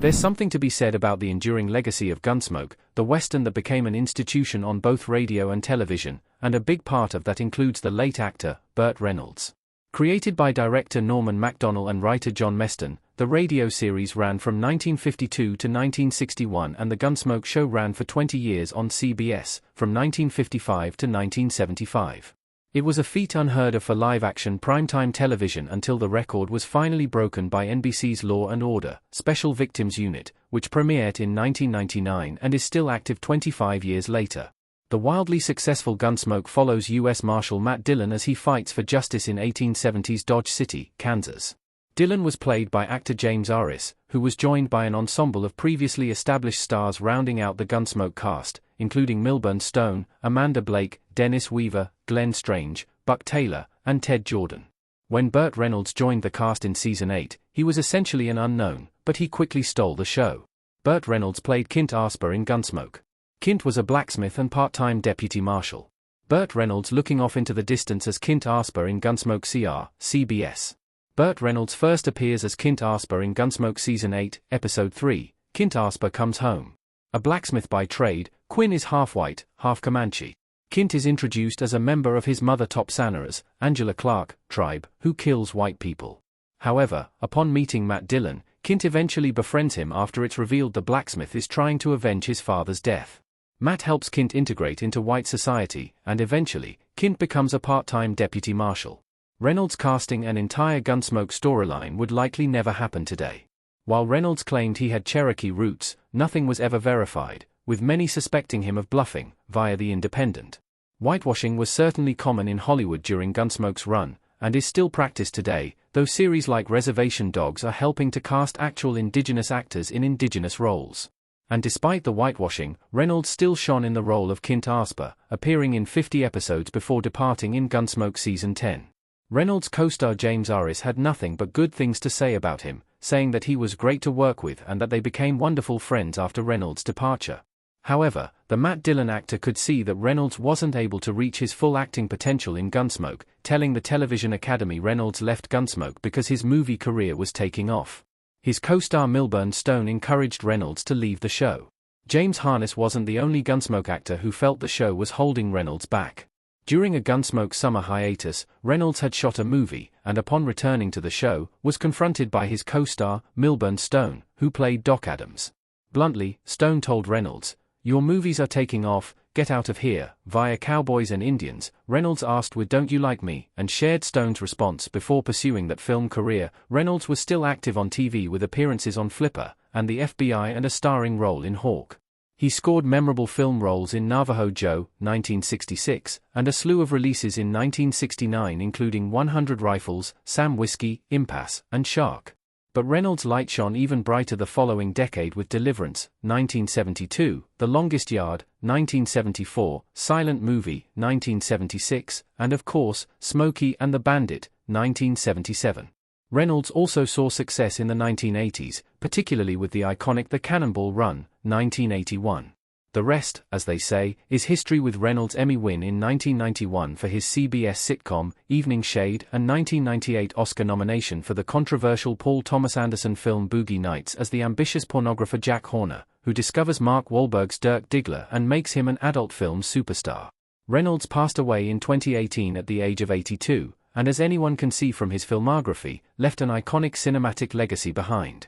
There's something to be said about the enduring legacy of Gunsmoke, the western that became an institution on both radio and television, and a big part of that includes the late actor, Burt Reynolds. Created by director Norman Macdonnell and writer John Meston, the radio series ran from 1952 to 1961 and the Gunsmoke show ran for 20 years on CBS, from 1955 to 1975. It was a feat unheard of for live-action primetime television until the record was finally broken by NBC's Law and Order, Special Victims Unit, which premiered in 1999 and is still active 25 years later. The wildly successful Gunsmoke follows U.S. Marshal Matt Dillon as he fights for justice in 1870s Dodge City, Kansas. Dillon was played by actor James Arris, who was joined by an ensemble of previously established stars rounding out the Gunsmoke cast, including Milburn Stone, Amanda Blake, Dennis Weaver, Glenn Strange, Buck Taylor, and Ted Jordan. When Burt Reynolds joined the cast in Season 8, he was essentially an unknown, but he quickly stole the show. Burt Reynolds played Kint Asper in Gunsmoke. Kint was a blacksmith and part-time deputy marshal. Burt Reynolds looking off into the distance as Kint Asper in Gunsmoke CBS. Burt Reynolds first appears as Kint Asper in Gunsmoke Season 8, Episode 3, Kint Asper Comes Home. A blacksmith by trade, Quinn is half white, half Comanche. Kint is introduced as a member of his mother Topsana's, Angela Clark, tribe, who kills white people. However, upon meeting Matt Dillon, Kint eventually befriends him after it's revealed the blacksmith is trying to avenge his father's death. Matt helps Kint integrate into white society, and eventually, Kint becomes a part-time deputy marshal. Reynolds casting an entire Gunsmoke storyline would likely never happen today. While Reynolds claimed he had Cherokee roots, nothing was ever verified, with many suspecting him of bluffing, via The Independent. Whitewashing was certainly common in Hollywood during Gunsmoke's run, and is still practiced today, though series like Reservation Dogs are helping to cast actual indigenous actors in indigenous roles. And despite the whitewashing, Reynolds still shone in the role of Kint Asper, appearing in 50 episodes before departing in Gunsmoke Season 10. Reynolds' co-star James Arris had nothing but good things to say about him, saying that he was great to work with and that they became wonderful friends after Reynolds' departure. However, the Matt Dillon actor could see that Reynolds wasn't able to reach his full acting potential in Gunsmoke, telling the Television Academy Reynolds left Gunsmoke because his movie career was taking off. His co-star Milburn Stone encouraged Reynolds to leave the show. James Harness wasn't the only Gunsmoke actor who felt the show was holding Reynolds back. During a Gunsmoke summer hiatus, Reynolds had shot a movie, and upon returning to the show, was confronted by his co-star, Milburn Stone, who played Doc Adams. Bluntly, Stone told Reynolds, "Your movies are taking off, get out of here." Via Cowboys and Indians, Reynolds asked with "Don't you like me?" and shared Stone's response before pursuing that film career. Reynolds was still active on TV with appearances on Flipper, and the FBI and a starring role in Hawk. He scored memorable film roles in Navajo Joe, 1966, and a slew of releases in 1969 including 100 Rifles, Sam Whiskey, Impasse, and Shark. But Reynolds' light shone even brighter the following decade with Deliverance, 1972, The Longest Yard, 1974, Silent Movie, 1976, and of course, Smokey and the Bandit, 1977. Reynolds also saw success in the 1980s, particularly with the iconic The Cannonball Run, 1981. The rest, as they say, is history with Reynolds' Emmy win in 1991 for his CBS sitcom, Evening Shade, and 1998 Oscar nomination for the controversial Paul Thomas Anderson film Boogie Nights as the ambitious pornographer Jack Horner, who discovers Mark Wahlberg's Dirk Diggler and makes him an adult film superstar. Reynolds passed away in 2018 at the age of 82, and as anyone can see from his filmography, left an iconic cinematic legacy behind.